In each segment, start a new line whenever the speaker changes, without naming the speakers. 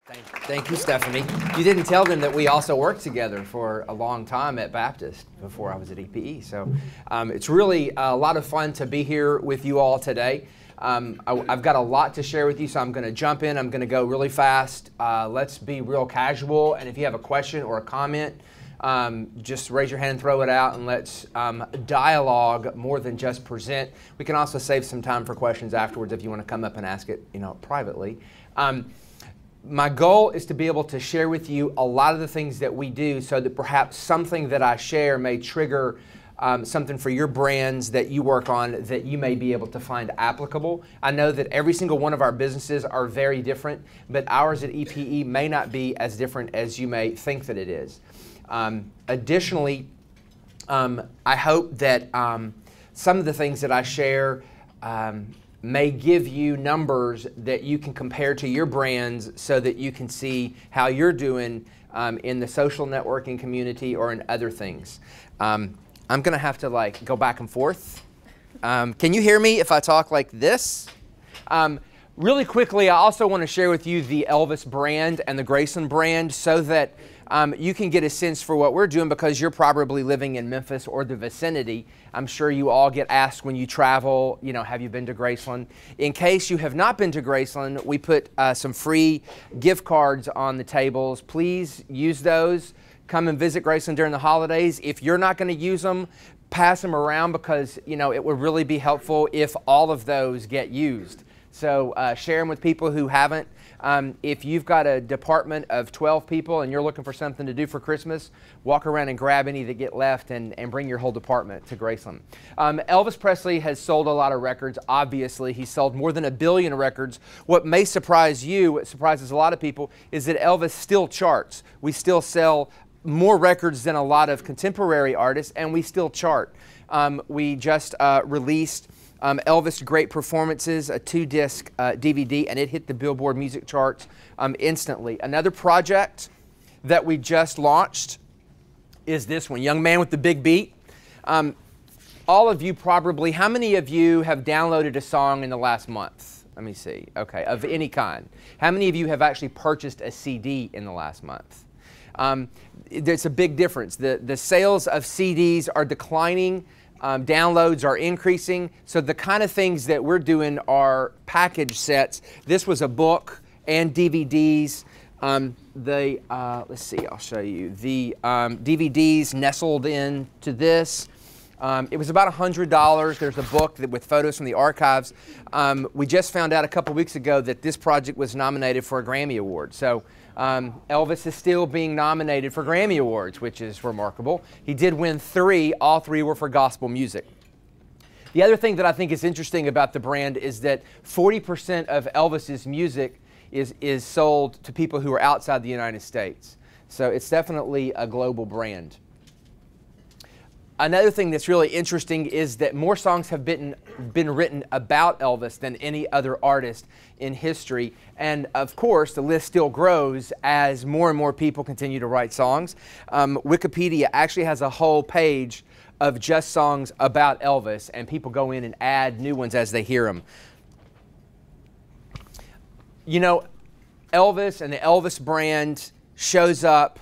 Thank you, Stephanie. You didn't tell them that we also worked together for a long time at Baptist before I was at EPE. So it's really a lot of fun to be here with you all today. I've got a lot to share with you, so I'm going to jump in. I'm going to go really fast. Let's be real casual, and if you have a question or a comment, just raise your hand and throw it out, and let's dialogue more than just present. We can also save some time for questions afterwards if you want to come up and ask it, privately. My goal is to be able to share with you a lot of the things that we do so that perhaps something that I share may trigger something for your brands that you work on that you may be able to find applicable. I know that every single one of our businesses are very different, but ours at EPE may not be as different as you may think that it is. Additionally, I hope that some of the things that I share may give you numbers that you can compare to your brands so that you can see how you're doing in the social networking community or in other things. I'm going to have to go back and forth. Can you hear me if I talk like this? Really quickly, I also want to share with you the Elvis brand and the Graceland brand so that you can get a sense for what we're doing, because you're probably living in Memphis or the vicinity. I'm sure you all get asked when you travel, have you been to Graceland? In case you have not been to Graceland, we put some free gift cards on the tables. Please use those. Come and visit Graceland during the holidays. If you're not going to use them, pass them around, because it would really be helpful if all of those get used. So share them with people who haven't. If you've got a department of 12 people and you're looking for something to do for Christmas, walk around and grab any that get left and bring your whole department to Graceland. Elvis Presley has sold a lot of records. Obviously, he's sold more than 1 billion records. What may surprise you, what surprises a lot of people, is that Elvis still charts. We still sell more records than a lot of contemporary artists, and we still chart. We just released Elvis Great Performances, a 2-disc DVD, and it hit the Billboard music charts instantly. Another project that we just launched is this one, Young Man with the Big Beat. All of you probably, how many of you have downloaded a song in the last month? Let me see. Okay, of any kind. How many of you have actually purchased a CD in the last month? There's a big difference. The sales of CDs are declining. Downloads are increasing. So the kind of things that we're doing are package sets. This was a book and DVDs. Let's see, I'll show you. The DVDs nestled into this. It was about $100. There's a book with photos from the archives. We just found out a couple weeks ago that this project was nominated for a Grammy Award. So Elvis is still being nominated for Grammy Awards, which is remarkable. He did win 3. All 3 were for gospel music. The other thing that I think is interesting about the brand is that 40% of Elvis's music is sold to people who are outside the United States. So it's definitely a global brand. Another thing that's really interesting is that more songs have been written about Elvis than any other artist in history. And of course, the list still grows as more and more people continue to write songs. Wikipedia actually has a whole page of just songs about Elvis, and people go in and add new ones as they hear them. Elvis and the Elvis brand shows up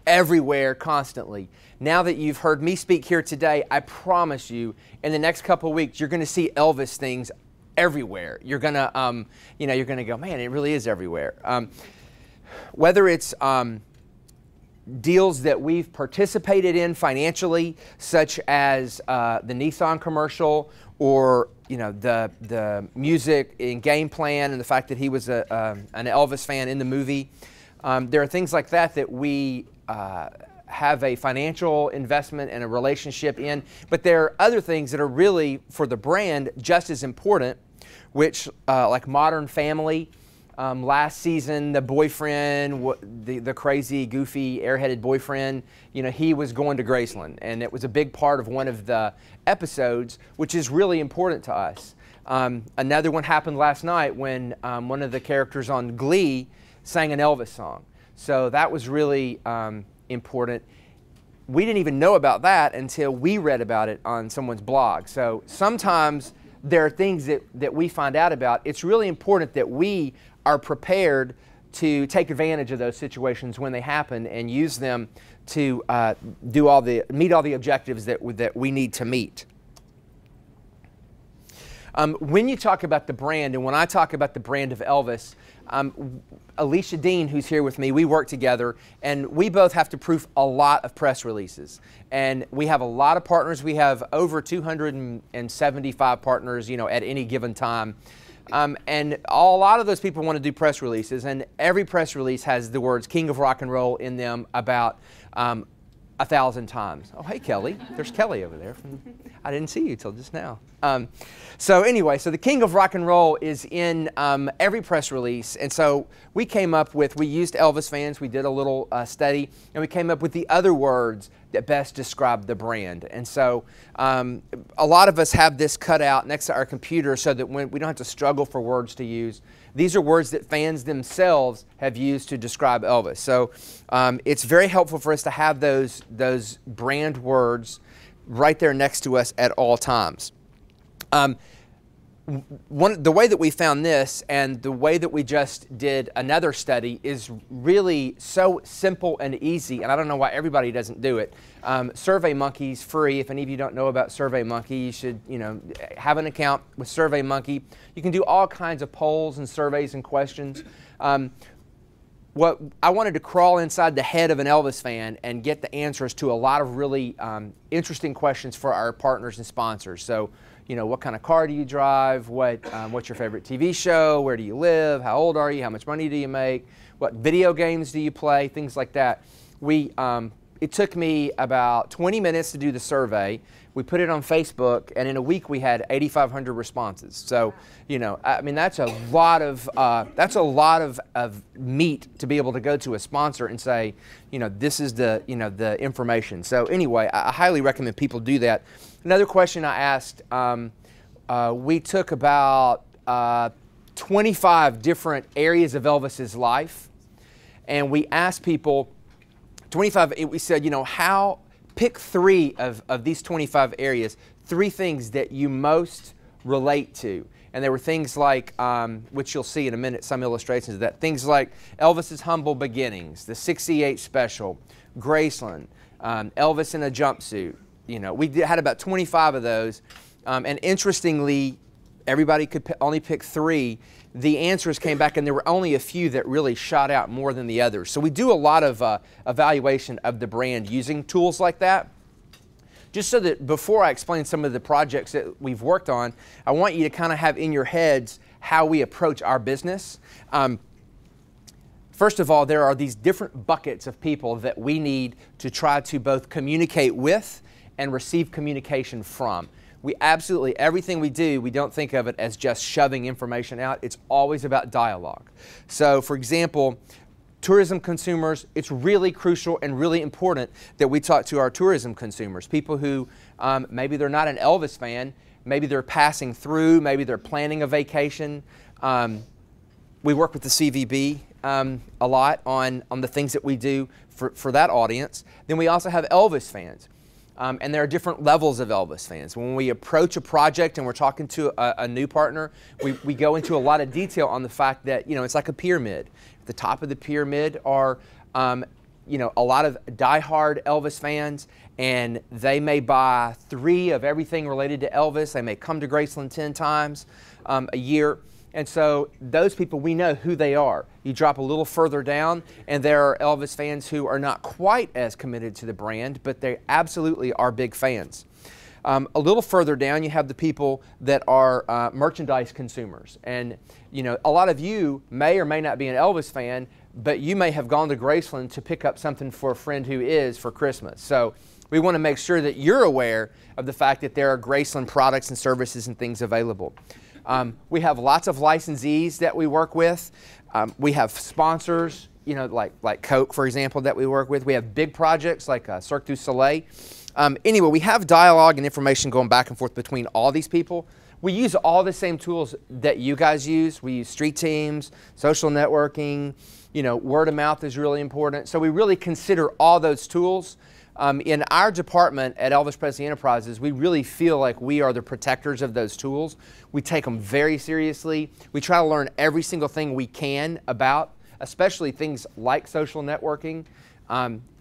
everywhere constantly. Now that you've heard me speak here today, I promise you, in the next couple of weeks, you're going to see Elvis things everywhere. You're going to, you're going to go, man, it really is everywhere. Whether it's deals that we've participated in financially, such as the Nissan commercial, or the music and game plan, and the fact that he was an Elvis fan in the movie. There are things like that that we have a financial investment and a relationship in, but there are other things that are really, for the brand, just as important, which like Modern Family. Last season, the boyfriend, the crazy, goofy, airheaded boyfriend, he was going to Graceland, and it was a big part of one of the episodes, which is really important to us. Another one happened last night when one of the characters on Glee sang an Elvis song. So that was really important. We didn't even know about that until we read about it on someone's blog. So sometimes there are things that we find out about. It's really important that we are prepared to take advantage of those situations when they happen and use them to meet all the objectives that we need to meet. When you talk about the brand, and when I talk about the brand of Elvis, Alicia Dean, who's here with me, we work together, and we both have to proof a lot of press releases. And we have a lot of partners. We have over 275 partners, at any given time. And a lot of those people want to do press releases, and every press release has the words King of Rock and Roll in them about 1,000 times. Oh, hey, Kelly. There's Kelly over there. I didn't see you till just now. So anyway, so the King of Rock and Roll is in every press release. And so we used Elvis fans. We did a little study, and we came up with the other words that best describe the brand. And so a lot of us have this cut out next to our computer so that when we don't have to struggle for words to use. These are words that fans themselves have used to describe Elvis. So it's very helpful for us to have those brand words right there next to us at all times. The way that we found this and the way that we just did another study is really so simple and easy, and I don't know why everybody doesn't do it. SurveyMonkey's free. If any of you don't know about SurveyMonkey, you should have an account with SurveyMonkey. You can do all kinds of polls and surveys and questions. What I wanted to crawl inside the head of an Elvis fan and get the answers to a lot of really interesting questions for our partners and sponsors. So, what kind of car do you drive? What's your favorite TV show? Where do you live? How old are you? How much money do you make? What video games do you play? Things like that. It took me about 20 minutes to do the survey. We put it on Facebook, and in a week we had 8,500 responses. So, I mean, that's a lot of meat to be able to go to a sponsor and say, this is the information. So anyway, I highly recommend people do that. Another question I asked, we took about 25 different areas of Elvis's life, and we asked people, 25, we said, pick 3 of these 25 areas, 3 things that you most relate to. And there were things like, which you'll see in a minute, some illustrations of that, things like Elvis's humble beginnings, the 68 special, Graceland, Elvis in a jumpsuit. We had about 25 of those. And interestingly, everybody could only pick 3. The answers came back, and there were only a few that really shot out more than the others. So we do a lot of evaluation of the brand using tools like that. Just so that before I explain some of the projects that we've worked on, I want you to kind of have in your heads how we approach our business. First of all, there are these different buckets of people that we need to try to both communicate with and receive communication from. We absolutely, everything we do, we don't think of it as just shoving information out. It's always about dialogue. So, for example, tourism consumers, it's really crucial and really important that we talk to our tourism consumers, people who maybe they're not an Elvis fan, maybe they're passing through, maybe they're planning a vacation. We work with the CVB a lot on the things that we do for that audience. Then we also have Elvis fans. And there are different levels of Elvis fans. When we approach a project and we're talking to a new partner, we go into a lot of detail on the fact that, it's like a pyramid. At the top of the pyramid are, a lot of diehard Elvis fans, and they may buy 3 of everything related to Elvis. They may come to Graceland 10 times a year. And so those people, we know who they are. You drop a little further down, and there are Elvis fans who are not quite as committed to the brand, but they absolutely are big fans. A little further down, you have the people that are merchandise consumers. And, a lot of you may or may not be an Elvis fan, but you may have gone to Graceland to pick up something for a friend who is for Christmas. So we want to make sure that you're aware of the fact that there are Graceland products and services and things available. We have lots of licensees that we work with. We have sponsors, like Coke, for example, that we work with. We have big projects like Cirque du Soleil. Anyway, we have dialogue and information going back and forth between all these people. We use all the same tools that you guys use. We use street teams, social networking, word of mouth is really important. So we really consider all those tools. In our department at Elvis Presley Enterprises, we really feel like we are the protectors of those tools. We take them very seriously. We try to learn every single thing we can about especially things like social networking.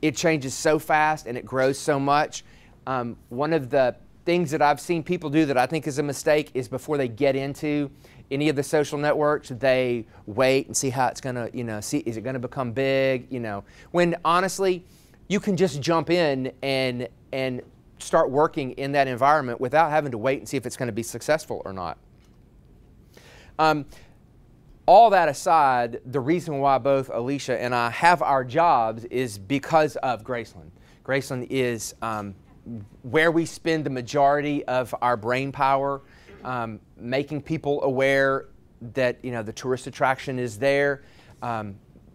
It changes so fast and it grows so much. One of the things that I've seen people do that I think is a mistake is before they get into any of the social networks, they wait and see how it's gonna, see, is it gonna become big, when honestly, you can just jump in and start working in that environment without having to wait and see if it's gonna be successful or not. All that aside, the reason why both Alicia and I have our jobs is because of Graceland. Graceland is where we spend the majority of our brain power, making people aware that the tourist attraction is there,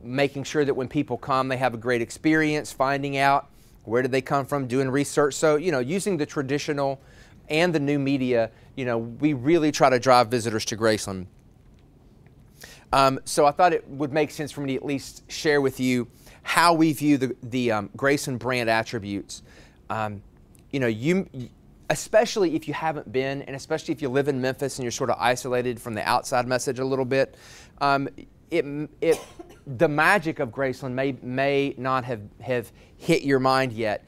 making sure that when people come they have a great experience, finding out where did they come from, doing research. So using the traditional and the new media, we really try to drive visitors to Graceland. So I thought it would make sense for me to at least share with you how we view the Graceland brand attributes. Especially if you haven't been, and especially if you live in Memphis and you're sort of isolated from the outside message a little bit, the magic of Graceland may not have hit your mind yet.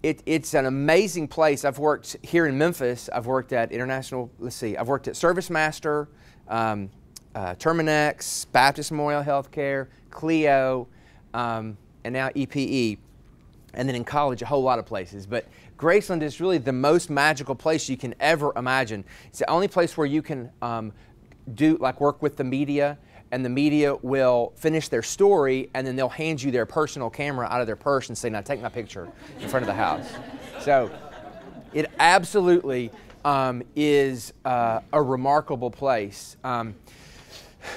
It's an amazing place. I've worked here in Memphis. I've worked at I've worked at ServiceMaster, Terminex, Baptist Memorial Healthcare, Clio, and now EPE. And then in college, a whole lot of places. But Graceland is really the most magical place you can ever imagine. It's the only place where you can work with the media, and the media will finish their story, and then they'll hand you their personal camera out of their purse and say, now take my picture in front of the house. So it absolutely is a remarkable place.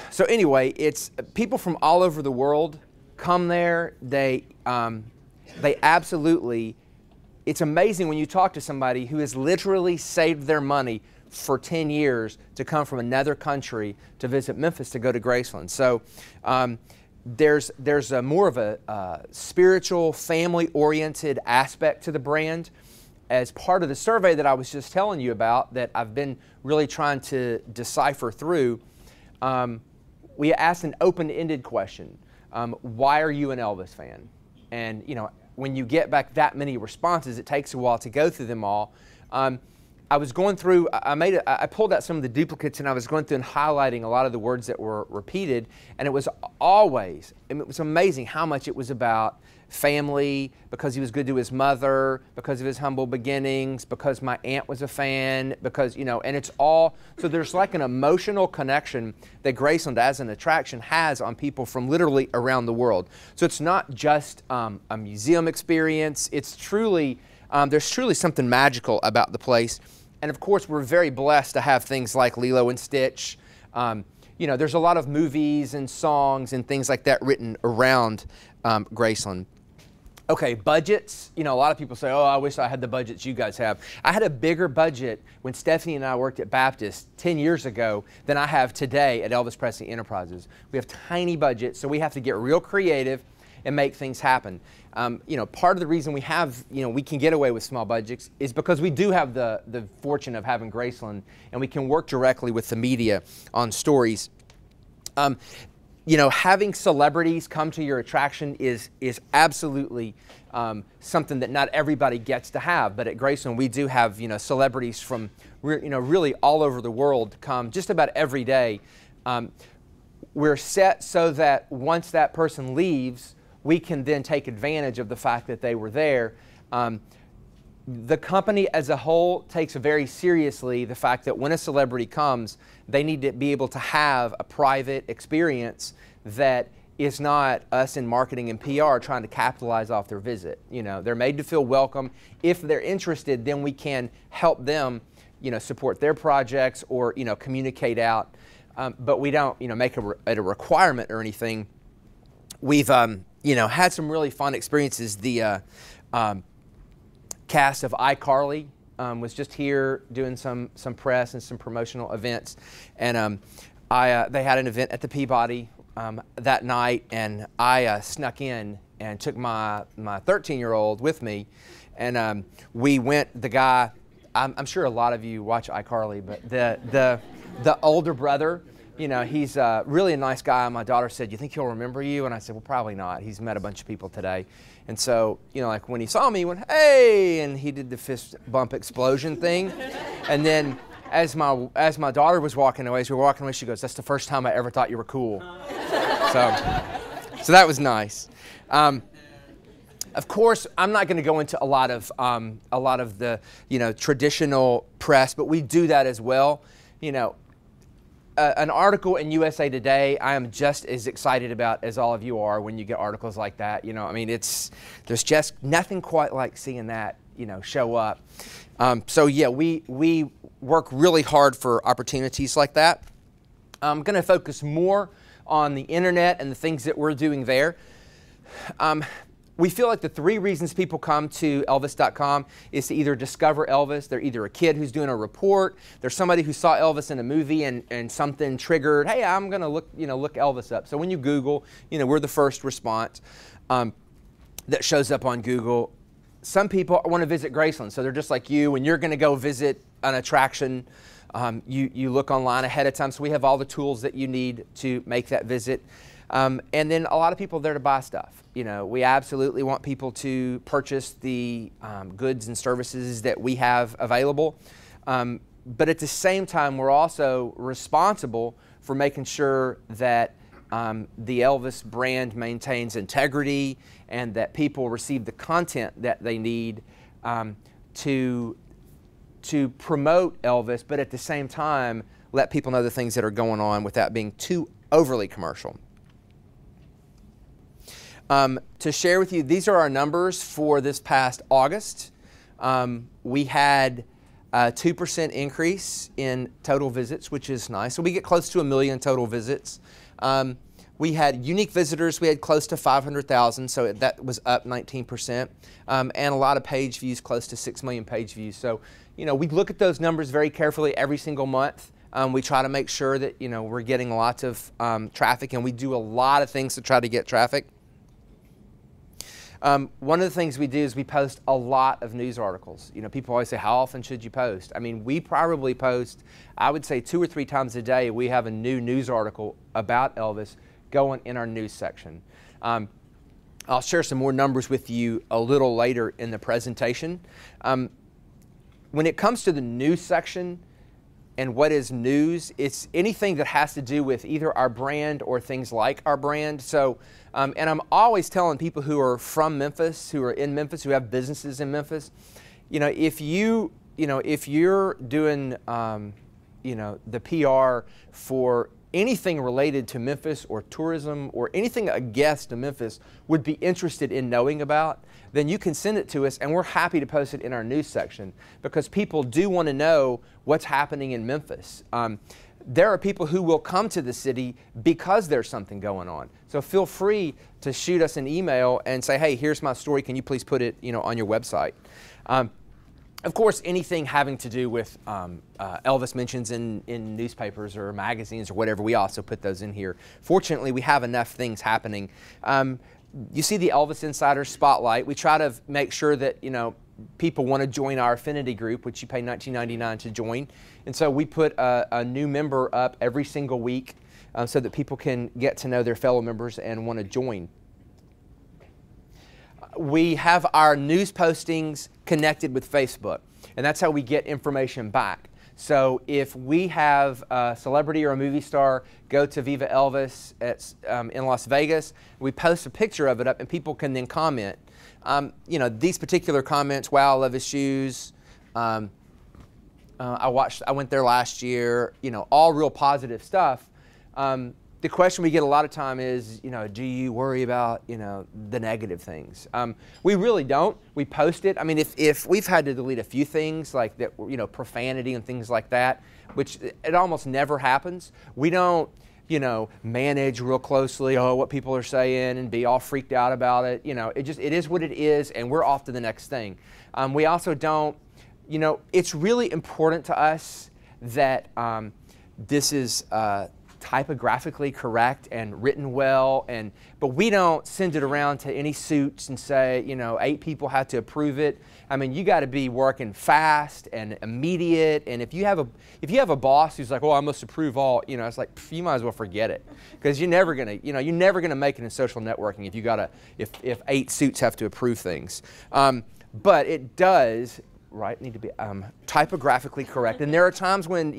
So anyway, it's people from all over the world come there. They absolutely, it's amazing when you talk to somebody who has literally saved their money for 10 years to come from another country to visit Memphis to go to Graceland. So there's more of a spiritual, family-oriented aspect to the brand. As part of the survey that I was just telling you about that I've been really trying to decipher through, we asked an open-ended question. Why are you an Elvis fan? And when you get back that many responses, it takes a while to go through them all. I was going through, I pulled out some of the duplicates, and I was going through and highlighting a lot of the words that were repeated, and it was always, it was amazing how much it was about family, because he was good to his mother, because of his humble beginnings, because my aunt was a fan, because, and it's all, so there's like an emotional connection that Graceland as an attraction has on people from literally around the world. So it's not just a museum experience, it's truly, there's truly something magical about the place. And of course, we're very blessed to have things like Lilo and Stitch. There's a lot of movies and songs and things like that written around Graceland. Okay, budgets. A lot of people say, oh, I wish I had the budgets you guys have. I had a bigger budget when Stephanie and I worked at Baptist 10 years ago than I have today at Elvis Presley Enterprises. We have tiny budgets, so we have to get real creative and make things happen. Part of the reason we have, we can get away with small budgets is because we do have the fortune of having Graceland, and we can work directly with the media on stories. Having celebrities come to your attraction is absolutely something that not everybody gets to have. But at Graceland, we do have, celebrities from, really all over the world come just about every day. We're set so that once that person leaves, we can then take advantage of the fact that they were there. The company as a whole takes very seriously the fact that when a celebrity comes, they need to be able to have a private experience that is not us in marketing and PR trying to capitalize off their visit. They're made to feel welcome. If they're interested, then we can help them, support their projects or, communicate out. But we don't, make it a requirement or anything. We've, had some really fun experiences. The cast of iCarly was just here doing some press and some promotional events, and they had an event at the Peabody that night, and I snuck in and took my 13-year-old with me, and we went. The guy, I'm sure a lot of you watch iCarly, but the older brother You know, he's really a nice guy. My daughter said, "You think he'll remember you?" And I said, "Well, probably not. He's met a bunch of people today." And so, you know, like when he saw me, he went, "Hey," and he did the fist bump explosion thing. And then as my daughter was walking away, as we were walking away, she goes, "That's the first time I ever thought you were cool." So that was nice. Of course, I'm not going to go into a lot of the, you know, traditional press, but we do that as well. You know, an article in USA Today, I am just as excited about as all of you are when you get articles like that. You know, I mean, there's just nothing quite like seeing that, you know, show up. So yeah, we work really hard for opportunities like that. I'm going to focus more on the internet and the things that we're doing there. We feel like the 3 reasons people come to Elvis.com is to either discover Elvis. They're either a kid who's doing a report, there's somebody who saw Elvis in a movie and something triggered, hey, I'm going to look Elvis up. So when you Google, you know, we're the first response that shows up on Google. Some people want to visit Graceland, so they're just like you. When you're going to go visit an attraction, you look online ahead of time. So we have all the tools that you need to make that visit. And then a lot of people are there to buy stuff. You know, we absolutely want people to purchase the goods and services that we have available. But at the same time, we're also responsible for making sure that the Elvis brand maintains integrity and that people receive the content that they need to promote Elvis, but at the same time, let people know the things that are going on without being too overly commercial. To share with you, these are our numbers for this past August. We had a 2% increase in total visits, which is nice. So we get close to 1 million total visits. We had unique visitors. We had close to 500,000, so that was up 19%. And a lot of page views, close to 6 million page views. So, you know, we look at those numbers very carefully every single month. We try to make sure that, you know, we're getting lots of traffic, and we do a lot of things to try to get traffic. One of the things we do is we post a lot of news articles. You know, people always say, how often should you post? I mean, we probably post, I would say 2 or 3 times a day, we have a new news article about Elvis going in our news section. I'll share some more numbers with you a little later in the presentation. When it comes to the news section and what is news, it's anything that has to do with either our brand or things like our brand. So, and I'm always telling people who are from Memphis, who are in Memphis, who have businesses in Memphis, you know, if you're doing, you know, the PR for anything related to Memphis or tourism or anything a guest to Memphis would be interested in knowing about, then you can send it to us, and we're happy to post it in our news section because people do want to know what's happening in Memphis. There are people who will come to the city because there's something going on. So feel free to shoot us an email and say, hey, here's my story. Can you please put it, you know, on your website? Of course, anything having to do with Elvis mentions in newspapers or magazines or whatever, we also put those in here. Fortunately, we have enough things happening. You see the Elvis Insider Spotlight. We try to make sure that, you know, people want to join our affinity group, which you pay $19.99 to join. And so we put a new member up every single week so that people can get to know their fellow members and want to join. We have our news postings connected with Facebook, and that's how we get information back. So if we have a celebrity or a movie star go to Viva Elvis in Las Vegas, we post a picture of it up, and people can then comment. You know, these particular comments, wow, I love his shoes. I went there last year, you know, all real positive stuff. The question we get a lot of time is, you know, do you worry about, you know, the negative things? We really don't. We post it. I mean, if we've had to delete a few things like that, you know, profanity and things like that, which it almost never happens. We don't, you know, manage real closely, oh, what people are saying and be all freaked out about it. You know, it is what it is, and we're off to the next thing. We also don't, you know, it's really important to us that this is typographically correct and written well, but we don't send it around to any suits and say, 8 people have to approve it. I mean, you got to be working fast and immediate, and if you have a boss who's like, "Oh, I must approve all," it's like, you might as well forget it, because you're never gonna make it in social networking if 8 suits have to approve things. But it does, right, need to be typographically correct, and there are times when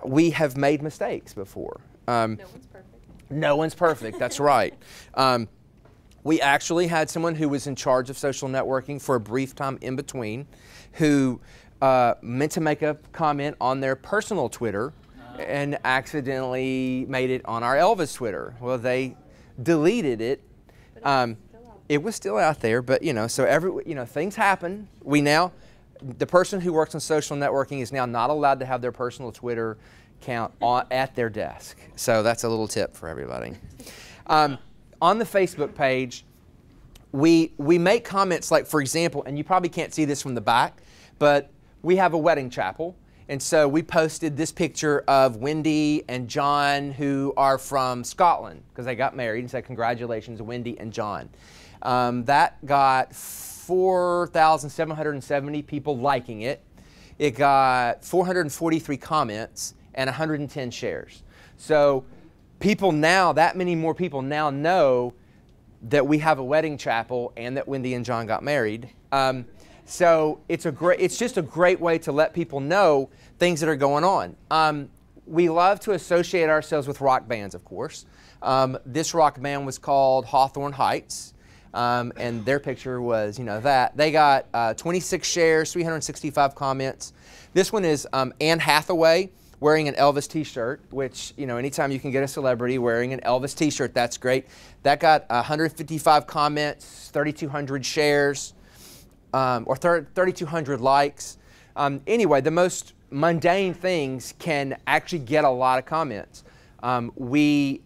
we have made mistakes before.
No one's perfect.
No one's perfect, that's right. We actually had someone who was in charge of social networking for a brief time in between who meant to make a comment on their personal Twitter and accidentally made it on our Elvis Twitter. Well, they deleted it. It was still out there, but so things happen. The person who works on social networking is now not allowed to have their personal Twitter account at their desk. So that's a little tip for everybody. On the Facebook page, we make comments like, for example, and you probably can't see this from the back, but we have a wedding chapel. And so we posted this picture of Wendy and John, who are from Scotland, because they got married, and said, "Congratulations, Wendy and John." That got 4,770 people liking it. It got 443 comments and 110 shares. So that many more people now know that we have a wedding chapel and that Wendy and John got married. So it's just a great way to let people know things that are going on. We love to associate ourselves with rock bands, of course. This rock band was called Hawthorne Heights, and their picture was, that. They got 26 shares, 365 comments. This one is Anne Hathaway wearing an Elvis t-shirt, which, anytime you can get a celebrity wearing an Elvis t-shirt, that's great. That got 155 comments, 3,200 shares, or 3,200 likes. Anyway, the most mundane things can actually get a lot of comments. We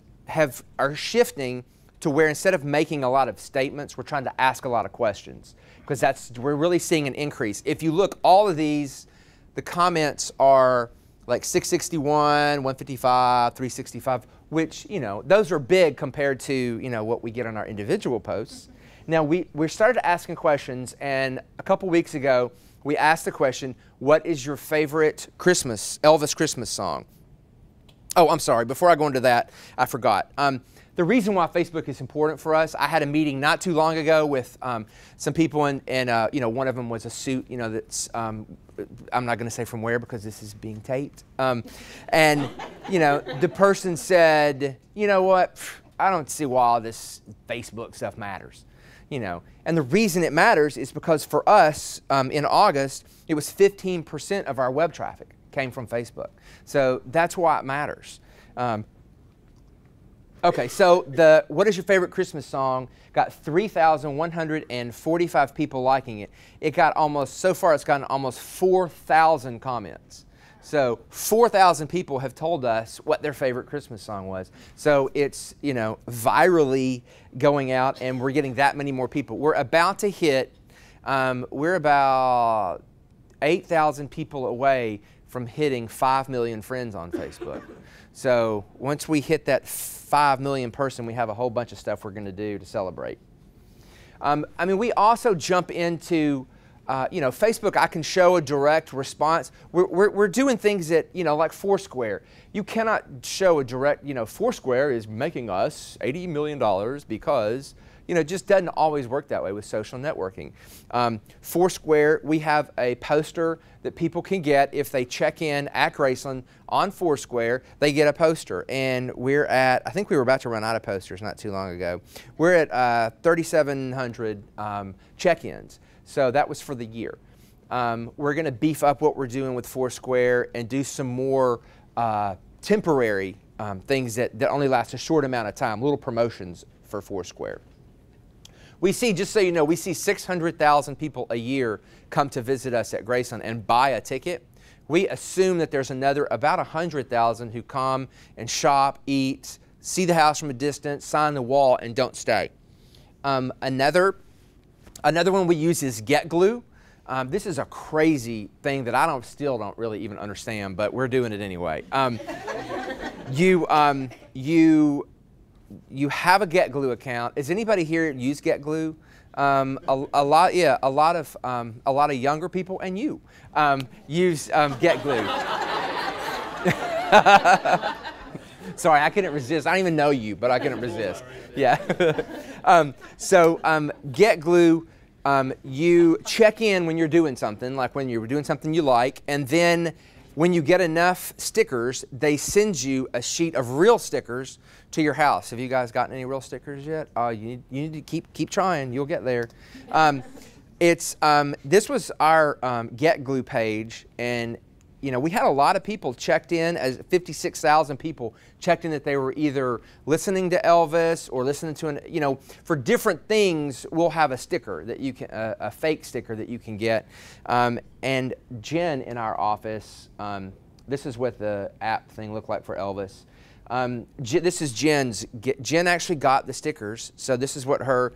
are shifting to where instead of making a lot of statements, we're trying to ask a lot of questions, because we're really seeing an increase. If you look, all of these, the comments are like 661, 155, 365, which, those are big compared to, what we get on our individual posts. Now, we started asking questions, and a couple weeks ago, we asked the question, what is your favorite Elvis Christmas song? Oh, I'm sorry, before I go into that, I forgot. The reason why Facebook is important for us, I had a meeting not too long ago with some people, and one of them was a suit, that's, I'm not going to say from where because this is being taped. And, the person said, "You know what, I don't see why all this Facebook stuff matters." And the reason it matters is because for us, in August, it was 15% of our web traffic came from Facebook. So that's why it matters. Okay, so what is your favorite Christmas song? Got 3,145 people liking it. So far it's gotten almost 4,000 comments. So 4,000 people have told us what their favorite Christmas song was. So it's, virally going out, and we're getting that many more people. We're about to hit, we're about 8,000 people away from hitting 5 million friends on Facebook. So once we hit that 5 million person, we have a whole bunch of stuff we're going to do to celebrate. We also jump into, Facebook. I can show a direct response. We're doing things that, like Foursquare. You cannot show a direct, Foursquare is making us $80 million because, it just doesn't always work that way with social networking. Foursquare, we have a poster that people can get if they check in at Graceland on Foursquare. They get a poster, and I think we were about to run out of posters not too long ago. We're at 3,700 check-ins, so that was for the year. We're going to beef up what we're doing with Foursquare and do some more temporary things that only last a short amount of time, little promotions for Foursquare. We see, just so you know, we see 600,000 people a year come to visit us at Graceland and buy a ticket. We assume that there's about 100,000 who come and shop, eat, see the house from a distance, sign the wall, and don't stay. Another one we use is Get Glue. This is a crazy thing that I still don't really even understand, but we're doing it anyway. You have a Get Glue account. Does anybody here use Get Glue? A lot of younger people and you use Get Glue. Sorry, I couldn't resist. I don't even know you, but I couldn't resist. Yeah. Get Glue. You check in when you're doing something, like when you're doing something you like, and then when you get enough stickers, they send you a sheet of real stickers to your house. Have you guys gotten any real stickers yet? Oh, you need to keep trying. You'll get there. This was our Get Glue page, and we had a lot of people checked in, as 56,000 people checked in that they were either listening to Elvis or listening to for different things. We'll have a sticker that you can, a fake sticker that you can get. And Jen in our office, this is what the app thing looked like for Elvis. This is Jen's. Jen actually got the stickers, so this is what her.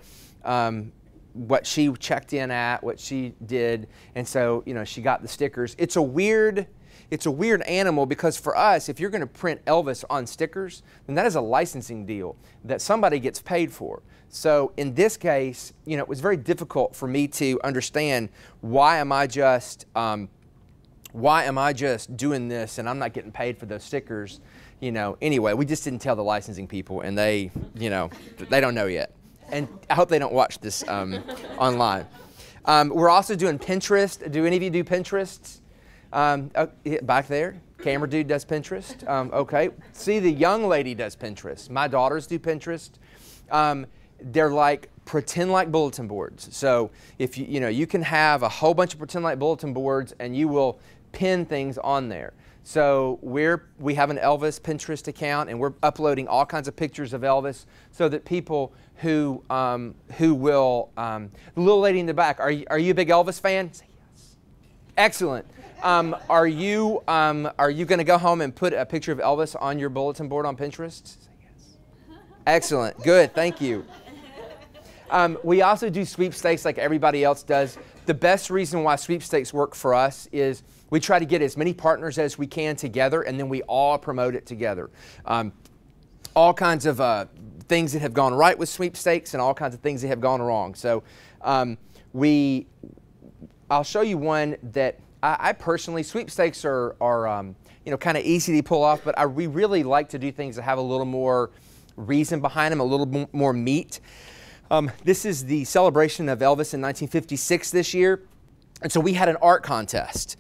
What she checked in at, what she did, and so she got the stickers. It's a weird animal, because for us, if you're going to print Elvis on stickers, then that is a licensing deal that somebody gets paid for. So in this case, it was very difficult for me to understand why am I just doing this and I'm not getting paid for those stickers. Anyway, we just didn't tell the licensing people, and they don't know yet. And I hope they don't watch this online. We're also doing Pinterest. Do any of you do Pinterest? Back there, camera dude does Pinterest. Okay, see, the young lady does Pinterest. My daughters do Pinterest. They're like pretend like bulletin boards. So if you can have a whole bunch of pretend like bulletin boards, and you will pin things on there. So we have an Elvis Pinterest account, and we're uploading all kinds of pictures of Elvis, so that people who will, the little lady in the back, are you a big Elvis fan? Say yes. Excellent. Are you going to go home and put a picture of Elvis on your bulletin board on Pinterest? Say yes. Excellent. Good. Thank you. We also do sweepstakes like everybody else does. The best reason why sweepstakes work for us is we try to get as many partners as we can together, and then we all promote it together. All kinds of things that have gone right with sweepstakes, and all kinds of things that have gone wrong. So I'll show you one that I personally, sweepstakes are kind of easy to pull off, but we really like to do things that have a little more reason behind them, a little more meat. This is the celebration of Elvis in 1956 this year. And so we had an art contest.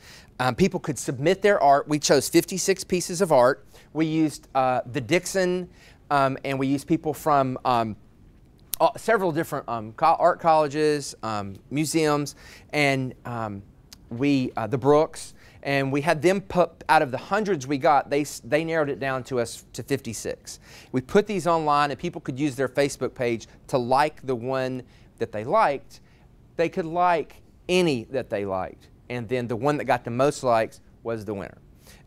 People could submit their art. We chose 56 pieces of art. We used the Dixon, and we used people from several different art colleges, museums, and the Brooks. And we had them put, out of the hundreds we got, they narrowed it down to us to 56. We put these online, and people could use their Facebook page to like the one that they liked. They could like any that they liked, and then the one that got the most likes was the winner.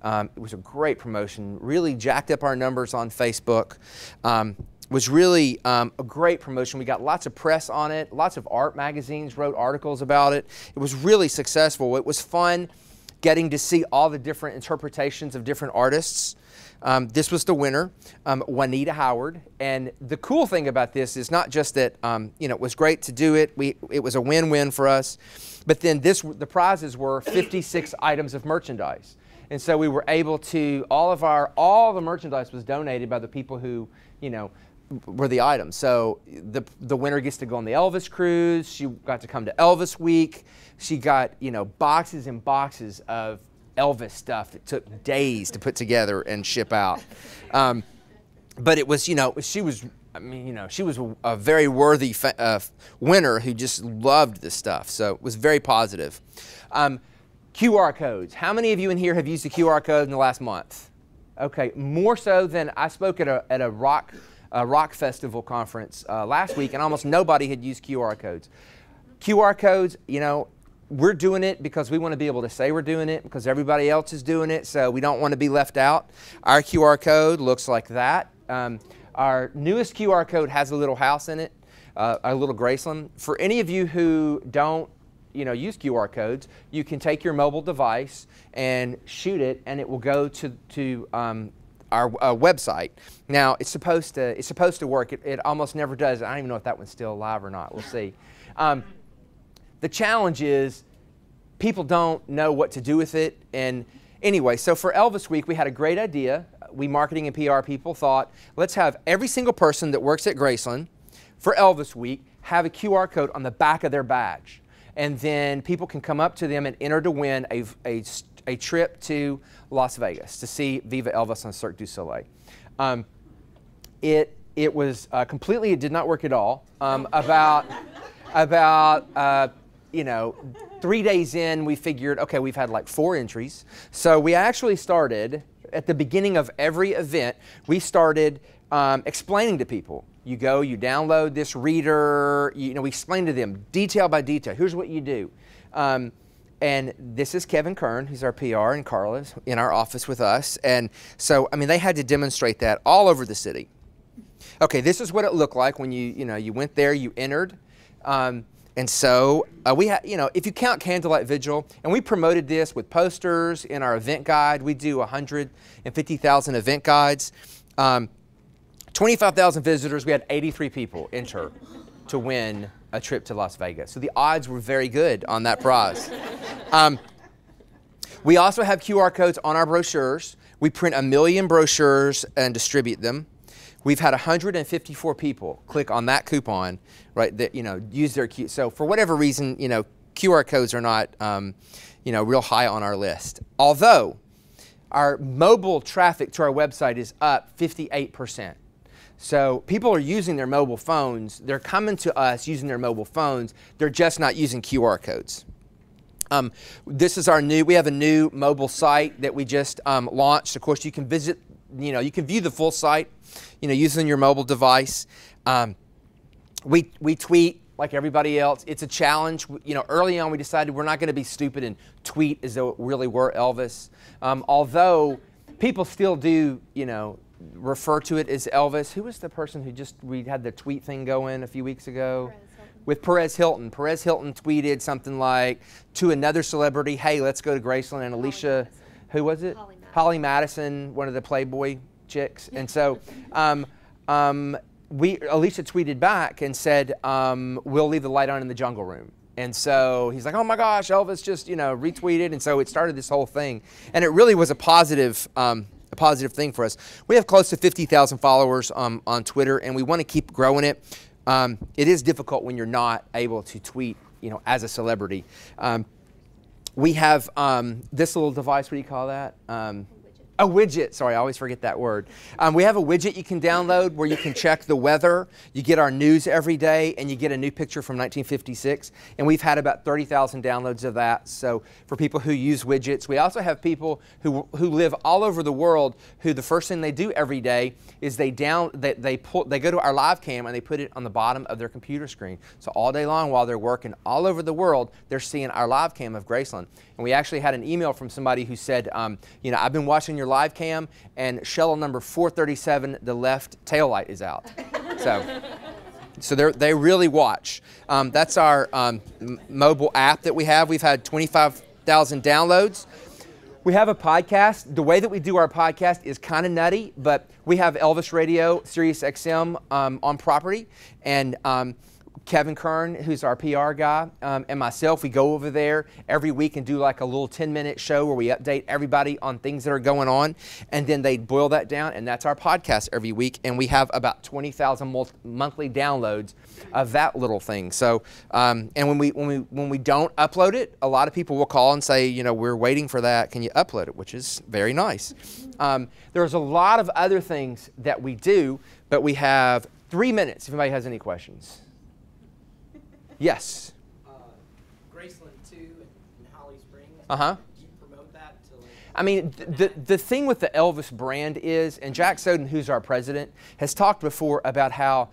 It was a great promotion, really jacked up our numbers on Facebook. Was really a great promotion. We got lots of press on it. Lots of art magazines wrote articles about it. It was really successful. It was fun getting to see all the different interpretations of different artists. This was the winner, Juanita Howard. And the cool thing about this is not just that it was great to do it. It was a win-win for us. But then the prizes were 56 items of merchandise. And so we were able to, all the merchandise was donated by the people who, were the items. So the winner gets to go on the Elvis cruise. She got to come to Elvis Week. She got, boxes and boxes of Elvis stuff that took days to put together and ship out. But it was, she was a very worthy winner who just loved this stuff. So it was very positive. QR codes. How many of you in here have used a QR code in the last month? Okay, more so than I spoke at a rock festival conference last week, and almost nobody had used QR codes. QR codes, we're doing it because we want to be able to say we're doing it because everybody else is doing it, so we don't want to be left out. Our QR code looks like that. Our newest QR code has a little house in it, a little Graceland. For any of you who don't use QR codes, you can take your mobile device and shoot it, and it will go to our website. Now it's supposed to work. It almost never does. I don't even know if that one's still alive or not. We'll see. The challenge is people don't know what to do with it. And anyway, so for Elvis Week, we had a great idea. We marketing and PR people thought, let's have every single person that works at Graceland for Elvis Week have a QR code on the back of their badge. And then people can come up to them and enter to win a trip to Las Vegas to see Viva Elvis on Cirque du Soleil. It was completely, it did not work at all. You know, 3 days in, we figured, okay, we've had like 4 entries. So we actually started, at the beginning of every event, we started explaining to people. You go, you download this reader, you know, we explain to them detail by detail. Here's what you do. And this is Kevin Kern, who's our PR, and Carla's in our office with us. And so, I mean, they had to demonstrate that all over the city. Okay, this is what it looked like when you went there, you entered. And so we had, you know, if you count Candlelight Vigil, and we promoted this with posters in our event guide. We do 150,000 event guides. 25,000 visitors. We had 83 people enter to win a trip to Las Vegas. So the odds were very good on that prize. We also have QR codes on our brochures. We print 1 million brochures and distribute them. We've had 154 people click on that coupon, right, that, you know, use their Q. So for whatever reason, you know, QR codes are not, you know, real high on our list. Although our mobile traffic to our website is up 58%. So people are using their mobile phones. They're coming to us using their mobile phones. They're just not using QR codes. This is our we have a new mobile site that we just launched. Of course, you can visit, you know, you can view the full site, you know, using your mobile device. We tweet like everybody else. It's a challenge. You know, early on we decided we're not going to be stupid and tweet as though it really were Elvis. Although people still do, you know, refer to it as Elvis. Who was the person who we had the tweet thing going a few weeks ago? With Perez Hilton. Perez Hilton tweeted something like to another celebrity, hey, let's go to Graceland. And Alicia, who was it? Holly Madison, one of the Playboy chicks. And so Alicia tweeted back and said, we'll leave the light on in the jungle room. And so he's like, oh my gosh, Elvis just, you know, retweeted. And so it started this whole thing. And it really was a positive thing for us. We have close to 50,000 followers on Twitter, and we want to keep growing it. It is difficult when you're not able to tweet, you know, as a celebrity. We have this little device. What do you call that? A widget. Sorry, I always forget that word. We have a widget you can download where you can check the weather. You get our news every day, and you get a new picture from 1956. And we've had about 30,000 downloads of that. So for people who use widgets, we also have people who live all over the world who the first thing they do every day is they go to our live cam and they put it on the bottom of their computer screen. So all day long while they're working all over the world, they're seeing our live cam of Graceland. And we actually had an email from somebody who said, you know, I've been watching your live cam, and shell number 437, the left tail light is out. So they really watch. That's our mobile app that we have. We've had 25,000 downloads. We have a podcast. The way that we do our podcast is kind of nutty, but we have Elvis Radio, Sirius XM on property, and Kevin Kern, who's our PR guy, and myself, we go over there every week and do like a little 10-minute show where we update everybody on things that are going on, and then they boil that down, and that's our podcast every week, and we have about 20,000 monthly downloads of that little thing. So, and when we don't upload it, a lot of people will call and say, you know, we're waiting for that. Can you upload it? Which is very nice. There's a lot of other things that we do, but we have 3 minutes if anybody has any questions. Yes.
Graceland 2 in Holly Springs.
Uh-huh.
Do you promote that to, like,
I mean, the thing with the Elvis brand is, and Jack Soden, who's our president, has talked before about how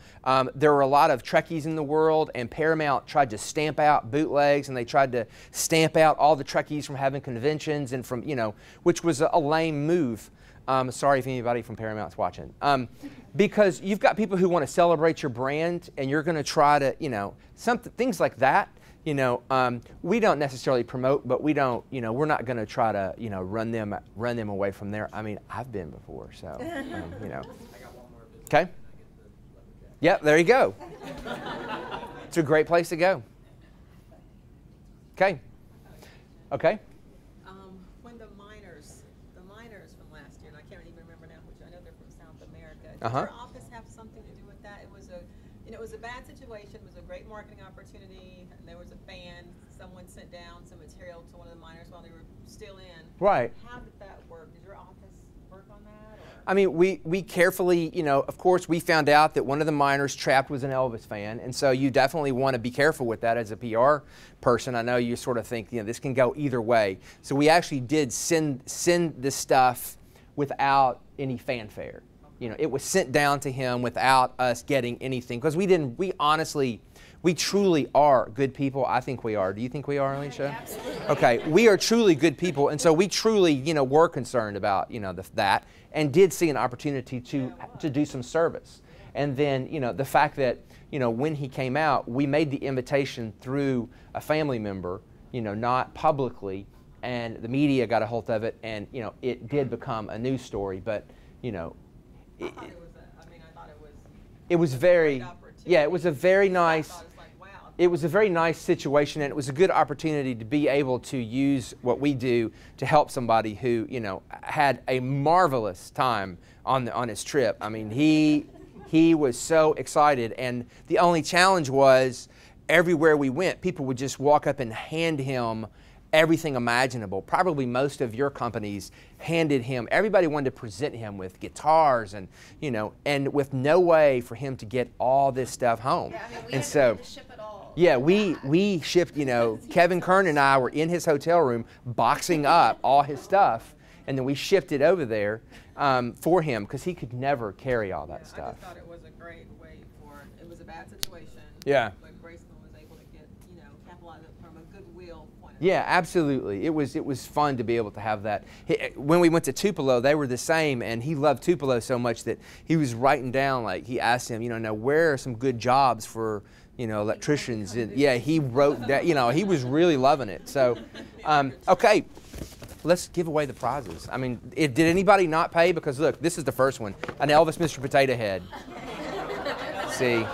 there were a lot of Trekkies in the world, and Paramount tried to stamp out bootlegs, and they tried to stamp out all the Trekkies from having conventions, and from, you know, which was a lame move. Sorry if anybody from Paramount's watching. Because you've got people who want to celebrate your brand, and you're going to try to, you know, things like that we don't necessarily promote, but we don't, we're not going to try to, run them away from there. I mean, I've been before, so,
I got one more business.
Okay.
And I get the leather jacket.
Yep, there you go. It's a great place to go. Okay. Okay.
When the miners from last year, and I can't even remember now, which I know they're from South America. Did
Uh-huh.
your office have something to do with that? It was it was a bad situation. It was a great marketing opportunity, and there was a fan. Someone sent down some material to one of the miners while they were still in.
Right.
How did that work? Did your office work on that? Or?
I mean, we carefully, of course, we found out that one of the miners trapped was an Elvis fan, and so you definitely want to be careful with that as a PR person. I know you sort of think, this can go either way. So we actually did send this stuff without any fanfare. It was sent down to him without us getting anything, because we truly are good people. I think we are. Do you think we are, Alicia?
Absolutely.
Okay, we are truly good people, and so we truly, were concerned about, that, and did see an opportunity to do some service. And then, the fact that, when he came out, we made the invitation through a family member, not publicly, and the media got a hold of it, and, it did become a news story, but,
I thought it was I thought
it was very,
great opportunity.
yeah, it was a very nice.
I thought it was like, wow.
It was a very nice situation, and it was a good opportunity to be able to use what we do to help somebody who, had a marvelous time on his trip. I mean, he was so excited, and the only challenge was everywhere we went, people would just walk up and hand him everything imaginable. Probably most of your companies handed him, everybody wanted to present him with guitars and, and with no way for him to get all this stuff home.
Yeah, I mean, we
and
had
so,
to ship it all.
yeah, we shipped, Kevin Kern and I were in his hotel room boxing up all his stuff, and then we shipped it over there for him, because he could never carry all that stuff.
I just thought it was a great way it was a bad situation.
Yeah.
But Graceland was able to get, capitalize it from a goodwill point of
Yeah, absolutely. It was fun to be able to have that. When we went to Tupelo, they were the same, and he loved Tupelo so much that he was writing down, like, he asked him, now where are some good jobs for, electricians? And yeah, he wrote that, he was really loving it. So, okay, let's give away the prizes. I mean, did anybody not pay? Because look, this is the first one, an Elvis Mr. Potato Head. See?